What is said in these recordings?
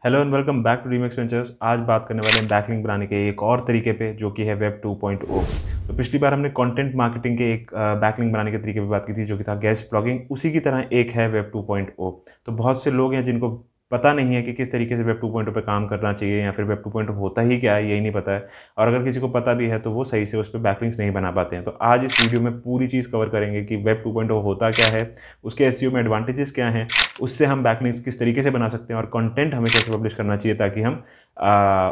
Hello and welcome back to Remax Ventures. आज बात करने वाले हैं बैकलिंक बनाने के एक और तरीके पे जो कि है वेब 2.0। तो पिछली बार हमने कंटेंट मार्केटिंग के एक बैकलिंक बनाने के तरीके पे बात की थी जो कि था गेस्ट ब्लॉगिंग। उसी की तरह एक है वेब 2.0। तो बहुत से लोग हैं जिनको पता नहीं है कि किस तरीके से वेब 2.0 पे काम करना चाहिए या फिर वेब 2.0 होता ही क्या है, यही नहीं पता है। और अगर किसी को पता भी है तो वो सही से उस पर बैकलिंक्स नहीं बना पाते हैं। तो आज इस वीडियो में पूरी चीज़ कवर करेंगे कि वेब 2.0 होता क्या है, उसके एसईओ में एडवांटेजेस क्या हैं, उससे हम बैकलिंक्स किस तरीके से बना सकते हैं और कंटेंट हमें कैसे पब्लिश करना चाहिए ताकि हम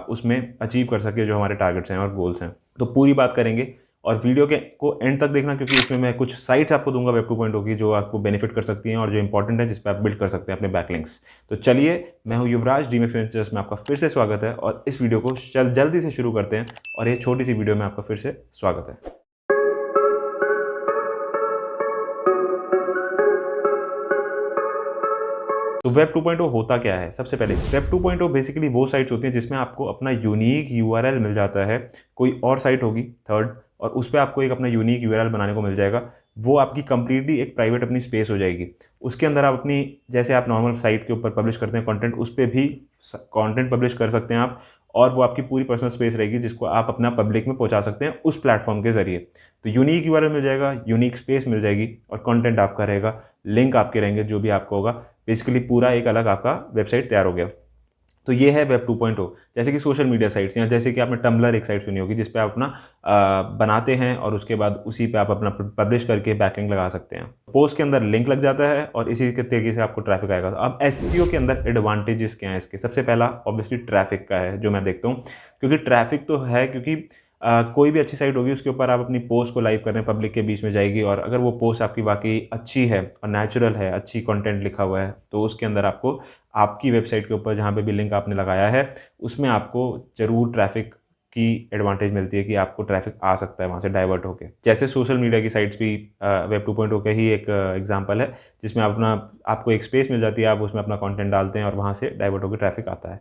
उसमें अचीव कर सकें जो हमारे टारगेट्स हैं और गोल्स हैं। तो पूरी बात करेंगे और वीडियो के को एंड तक देखना क्योंकि इसमें मैं कुछ साइट्स आपको दूंगा वेब 2.0 की जो आपको बेनिफिट कर सकती हैं और जो इंपॉर्टेंट है जिस पर आप बिल्ड कर सकते हैं अपने बैकलिंक्स। तो चलिए, मैं हूं युवराज, डीमेक्स वेंचर्स में आपका फिर से स्वागत है और इस वीडियो को जल्दी से शुरू करते हैं। और ये छोटी सी वीडियो में आपका फिर से स्वागत है। तो वेब 2.0 होता क्या है? सबसे पहले वेब 2.0 बेसिकली वो साइट्स होती हैं जिसमें आपको अपना यूनिक यूआरएल मिल जाता है। कोई और साइट होगी थर्ड और उस पर आपको एक अपना यूनिक यूआरएल बनाने को मिल जाएगा। वो आपकी कंप्लीटली एक प्राइवेट अपनी स्पेस हो जाएगी। उसके अंदर आप अपनी, जैसे आप नॉर्मल साइट के ऊपर पब्लिश करते हैं कंटेंट, उस पर भी कंटेंट पब्लिश कर सकते हैं आप। और वो आपकी पूरी पर्सनल स्पेस रहेगी जिसको आप अपना पब्लिक में पहुंचा सकते हैं उस प्लेटफॉर्म के जरिए। तो यूनिक यूआरएल मिल जाएगा, यूनिक स्पेस मिल जाएगी और कंटेंट आपका रहेगा, लिंक आपके रहेंगे जो भी आपका होगा। बेसिकली पूरा एक अलग आपका वेबसाइट तैयार हो गया। तो ये है वेब 2.0। जैसे कि सोशल मीडिया साइट्स या जैसे कि आपने टम्बलर एक साइट सुनी होगी जिस पे आप अपना बनाते हैं और उसके बाद उसी पे आप अपना पब्लिश करके बैकलिंक लगा सकते हैं। पोस्ट के अंदर लिंक लग जाता है और इसी के तरीके से आपको ट्रैफिक आएगा। तो अब एसईओ के अंदर एडवांटेजेस क्या है इसके? सबसे पहला ऑब्वियसली ट्रैफिक का है जो मैं देखता हूँ, क्योंकि ट्रैफिक तो है, क्योंकि कोई भी अच्छी साइट होगी उसके ऊपर आप अपनी पोस्ट को लाइव कर रहे हैं, पब्लिक के बीच में जाएगी और अगर वो पोस्ट आपकी वाकई अच्छी है और नेचुरल है, अच्छी कंटेंट लिखा हुआ है, तो उसके अंदर आपको आपकी वेबसाइट के ऊपर जहाँ पे भी लिंक आपने लगाया है उसमें आपको ज़रूर ट्रैफिक की एडवांटेज मिलती है कि आपको ट्रैफिक आ सकता है वहाँ से डाइवर्ट होकर। जैसे सोशल मीडिया की साइट्स भी वेब 2.0 का ही एक एग्जांपल है जिसमें आपको एक स्पेस मिल जाती है, आप उसमें अपना कंटेंट डालते हैं और वहाँ से डाइवर्ट होकर ट्रैफिक आता है।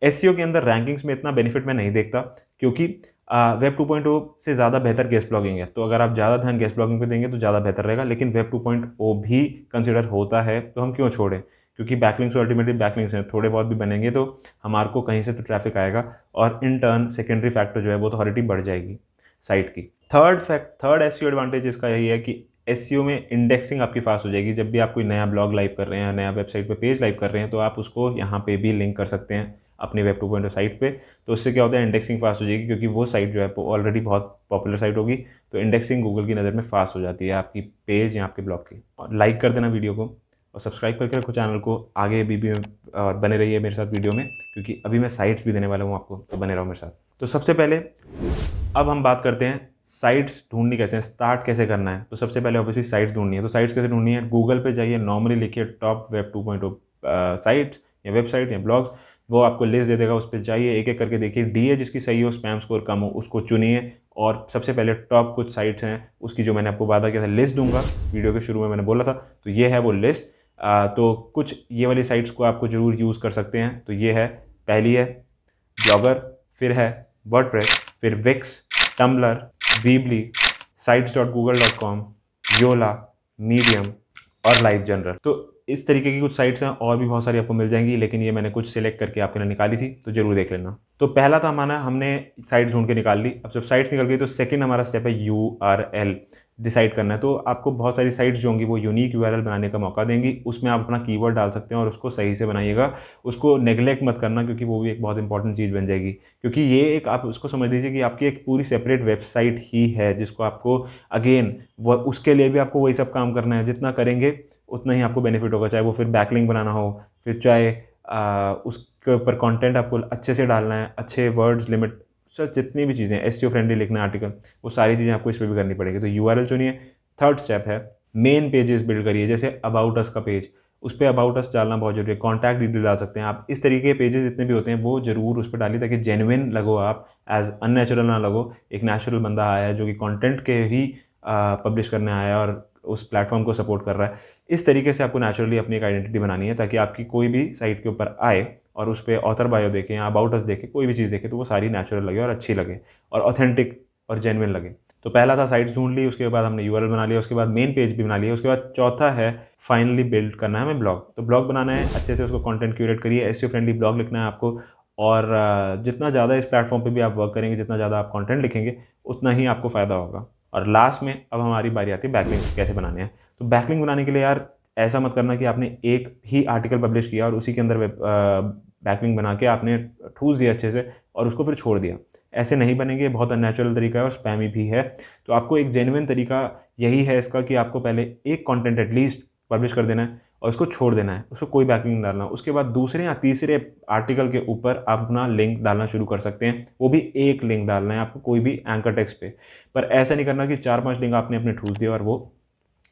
एसईओ के अंदर रैंकिंग्स में इतना बेनिफिट मैं नहीं देखता, क्योंकि वेब 2.0 से ज़्यादा बेहतर गेस्ट ब्लॉगिंग है। तो अगर आप ज़्यादा ध्यान गेस्ट ब्लॉगिंग पे देंगे तो ज़्यादा बेहतर रहेगा। लेकिन वेब 2.0 भी कंसिडर होता है तो हम क्यों छोड़ें, क्योंकि बैकलिंक्स तो अल्टीमेटली बैकलिंक्स हैं, थोड़े बहुत भी बनेंगे तो हमारे को कहीं से तो ट्रैफिक आएगा और इन टर्न सेकेंडरी फैक्टर जो है वो अथॉरिटी बढ़ जाएगी साइट की। थर्ड एसईओ एडवांटेज इसका यही है कि एसईओ में इंडेक्सिंग आपकी फास्ट हो जाएगी। जब भी आप कोई नया ब्लॉग लाइव कर रहे हैं, नया वेबसाइट पे पेज लाइव कर रहे हैं, तो आप उसको यहाँ पे भी लिंक कर सकते हैं अपनी वेब 2.0 साइट पे। तो उससे क्या होता है, इंडेक्सिंग फास्ट हो जाएगी, क्योंकि वो साइट जो है वो ऑलरेडी बहुत पॉपुलर साइट होगी। तो इंडेक्सिंग गूगल की नज़र में फास्ट हो जाती है आपकी पेज या आपके ब्लॉग की। और लाइक कर देना वीडियो को और सब्सक्राइब करके रखो चैनल को, आगे भी और बने रहिए मेरे साथ वीडियो में, क्योंकि अभी मैं साइट्स भी देने वाला हूँ आपको, तो बने रहो मेरे साथ। तो सबसे पहले अब हम बात करते हैं साइट्स ढूंढनी कैसे है, स्टार्ट कैसे करना है। तो सबसे पहले ऑब्वियसली साइट्स ढूंढनी है। तो साइट्स कैसे ढूंढनी है? गूगल पे जाइए, नॉर्मली लिखिए टॉप वेब 2.0 साइट्स या वेबसाइट या ब्लॉग्स, वो आपको लिस्ट दे देगा। उस पर जाइए, एक एक करके देखिए, डी है जिसकी सही हो, स्पैम स्कोर कम हो, उसको चुनिए। और सबसे पहले टॉप कुछ साइट्स हैं उसकी, जो मैंने आपको वादा किया था लिस्ट दूंगा वीडियो के शुरू में, मैंने बोला था, तो ये है वो लिस्ट। तो कुछ ये वाली साइट्स को आपको ज़रूर यूज़ कर सकते हैं। तो ये है, पहली है ब्लॉगर, फिर है वर्डप्रेस, फिर Wix, Tumblr, Weebly, sites.google.com, Yola, Medium और लाइव जनरल। तो इस तरीके की कुछ साइट्स हैं, और भी बहुत सारी आपको मिल जाएंगी, लेकिन ये मैंने कुछ सिलेक्ट करके आपके लिए निकाली थी, तो जरूर देख लेना। तो पहला था हमारा, हमने साइट्स ढूंढ के निकाल ली। अब जब साइट्स निकल गई तो सेकंड हमारा स्टेप है यूआरएल डिसाइड करना है। तो आपको बहुत सारी साइट्स जो होंगी वो यूनिक यूआरएल बनाने का मौका देंगी। उसमें आप अपना कीवर्ड डाल सकते हैं और उसको सही से बनाइएगा, उसको नेग्लेक्ट मत करना, क्योंकि वो भी एक बहुत इंपॉर्टेंट चीज़ बन जाएगी। क्योंकि ये एक, आप उसको समझ लीजिए कि आपकी एक पूरी सेपरेट वेबसाइट ही है जिसको आपको अगेन वो उसके लिए भी आपको वही सब काम करना है। जितना करेंगे उतना ही आपको बेनिफिट होगा, चाहे वो फिर बैकलिंक बनाना हो, फिर चाहे उसके ऊपर कंटेंट आपको अच्छे से डालना है, अच्छे वर्ड्स लिमिट, सर जितनी भी चीज़ें एसईओ फ्रेंडली लिखना है आर्टिकल, वो सारी चीज़ें आपको इस पर भी करनी पड़ेगी। तो यूआरएल चुनिए। थर्ड स्टेप है मेन पेजेस बिल्ड करिए। जैसे अबाउट अस का पेज, उस पर अबाउट अस डालना बहुत जरूरी है, कॉन्टैक्ट डिटेल डाल सकते हैं आप। इस तरीके के पेजेस जितने भी होते हैं वो जरूर उस पर डालिए ताकि जेन्युइन लगो, आप एज अननेचुरल ना लगो। एक नेचुरल बंदा आया है जो कि कंटेंट के ही पब्लिश करने आया है और उस प्लेटफॉर्म को सपोर्ट कर रहा है। इस तरीके से आपको नेचुरली अपनी एक आइडेंटिटी बनानी है ताकि आपकी कोई भी साइट के ऊपर आए और उस पर ऑथर बायो देखें या अबाउट अस देखें, कोई भी चीज़ देखें, तो वो सारी नेचुरल लगे और अच्छी लगे और ऑथेंटिक और जेन्युइन लगे। तो पहला था साइट ढूंढ ली, उसके बाद हमने यूआरएल बना लिया, उसके बाद मेन पेज भी बना लिया, उसके बाद चौथा है फाइनली बिल्ड करना है हमें ब्लॉग। तो ब्लॉग बनाना है, अच्छे से उसको कंटेंट क्यूरेट करिए, एसईओ फ्रेंडली ब्लॉग लिखना है आपको। और जितना ज़्यादा इस प्लेटफॉर्म पे भी आप वर्क करेंगे, जितना ज़्यादा आप कंटेंट लिखेंगे, उतना ही आपको फ़ायदा होगा। और लास्ट में अब हमारी बारी आती है बैकलिंक कैसे बनाने हैं। तो बैकलिंक बनाने के लिए यार ऐसा मत करना कि आपने एक ही आर्टिकल पब्लिश किया और उसी के अंदर बैकलिंक बना के आपने ठूस दिया अच्छे से और उसको फिर छोड़ दिया। ऐसे नहीं बनेंगे, बहुत अननेचुरल तरीका है और स्पैमी भी है। तो आपको एक जेन्युइन तरीका यही है इसका कि आपको पहले एक कंटेंट एटलीस्ट पब्लिश कर देना है और उसको छोड़ देना है, उसको कोई बैकलिंक नहीं डालना। उसके बाद दूसरे या तीसरे आर्टिकल के ऊपर आप अपना लिंक डालना शुरू कर सकते हैं, वो भी एक लिंक डालना है आपको, कोई भी एंकर टेक्स्ट पे। पर ऐसा नहीं करना कि 4-5 लिंक आपने अपने ठूस दिया, और वो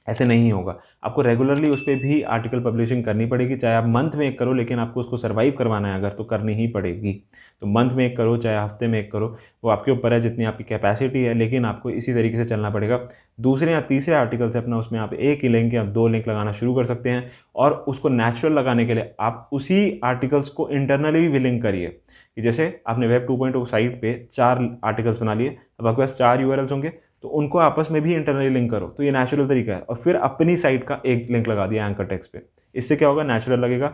ऐसे नहीं होगा। आपको रेगुलरली उस पर भी आर्टिकल पब्लिशिंग करनी पड़ेगी, चाहे आप मंथ में एक करो, लेकिन आपको उसको सर्वाइव करवाना है अगर, तो करनी ही पड़ेगी। तो मंथ में एक करो, चाहे हफ्ते में एक करो, वो आपके ऊपर है जितनी आपकी कैपेसिटी है, लेकिन आपको इसी तरीके से चलना पड़ेगा। दूसरे या तीसरे आर्टिकल से अपना उसमें आप एक ही लिंक या 2 लिंक लगाना शुरू कर सकते हैं, और उसको नेचुरल लगाने के लिए आप उसी आर्टिकल्स को इंटरनली भी लिंक करिए। कि जैसे आपने वेब 2.0 साइट पे 4 आर्टिकल्स बना लिए, अब आपके पास 4 यूआरएल्स होंगे, तो उनको आपस में भी इंटरनली लिंक करो। तो ये नेचुरल तरीका है। और फिर अपनी साइट का एक लिंक लगा दिया एंकर टेक्स्ट पे। इससे क्या होगा, नेचुरल लगेगा,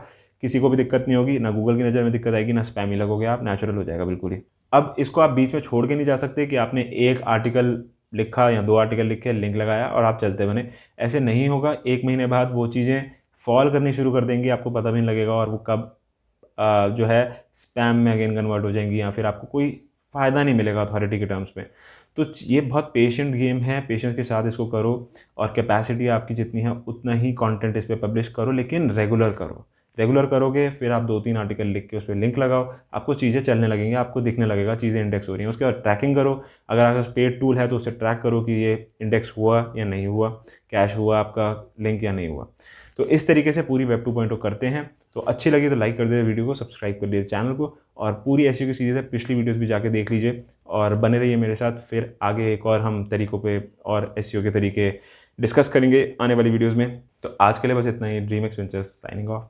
किसी को भी दिक्कत नहीं होगी, ना गूगल की नज़र में दिक्कत आएगी, ना स्पैमी लगोगे आप, नेचुरल हो जाएगा बिल्कुल ही। अब इसको आप बीच में छोड़ के नहीं जा सकते कि आपने एक आर्टिकल लिखा या 2 आर्टिकल लिखे, लिंक लगाया और आप चलते बने। ऐसे नहीं होगा। 1 महीने बाद वो चीज़ें फॉल करनी शुरू कर देंगी, आपको पता भी नहीं लगेगा, और वो कब जो है स्पैम में अगेन कन्वर्ट हो जाएंगी, या फिर आपको कोई फ़ायदा नहीं मिलेगा अथॉरिटी के टर्म्स में। तो ये बहुत पेशेंट गेम है, पेशेंस के साथ इसको करो, और कैपेसिटी आपकी जितनी है उतना ही कंटेंट इस पर पब्लिश करो, लेकिन रेगुलर करो। रेगुलर करोगे, फिर आप 2-3 आर्टिकल लिख के उस पर लिंक लगाओ, आपको चीज़ें चलने लगेंगी, आपको दिखने लगेगा चीज़ें इंडेक्स हो रही हैं। उसके बाद ट्रैकिंग करो, अगर आपके पास पेड टूल है तो उससे ट्रैक करो कि ये इंडेक्स हुआ या नहीं हुआ, कैश हुआ आपका लिंक या नहीं हुआ। तो इस तरीके से पूरी वेब 2.0 करते हैं। तो अच्छी लगी तो लाइक कर दीजिए वीडियो को, सब्सक्राइब कर लीजिए चैनल को, और पूरी ऐसी की सीरीज़ है, पिछली वीडियोस भी जाके देख लीजिए, और बने रहिए मेरे साथ। फिर आगे एक और हम तरीकों पे और एसईओ के तरीके डिस्कस करेंगे आने वाली वीडियोस में। तो आज के लिए बस इतना ही। Dream X Ventures signing of.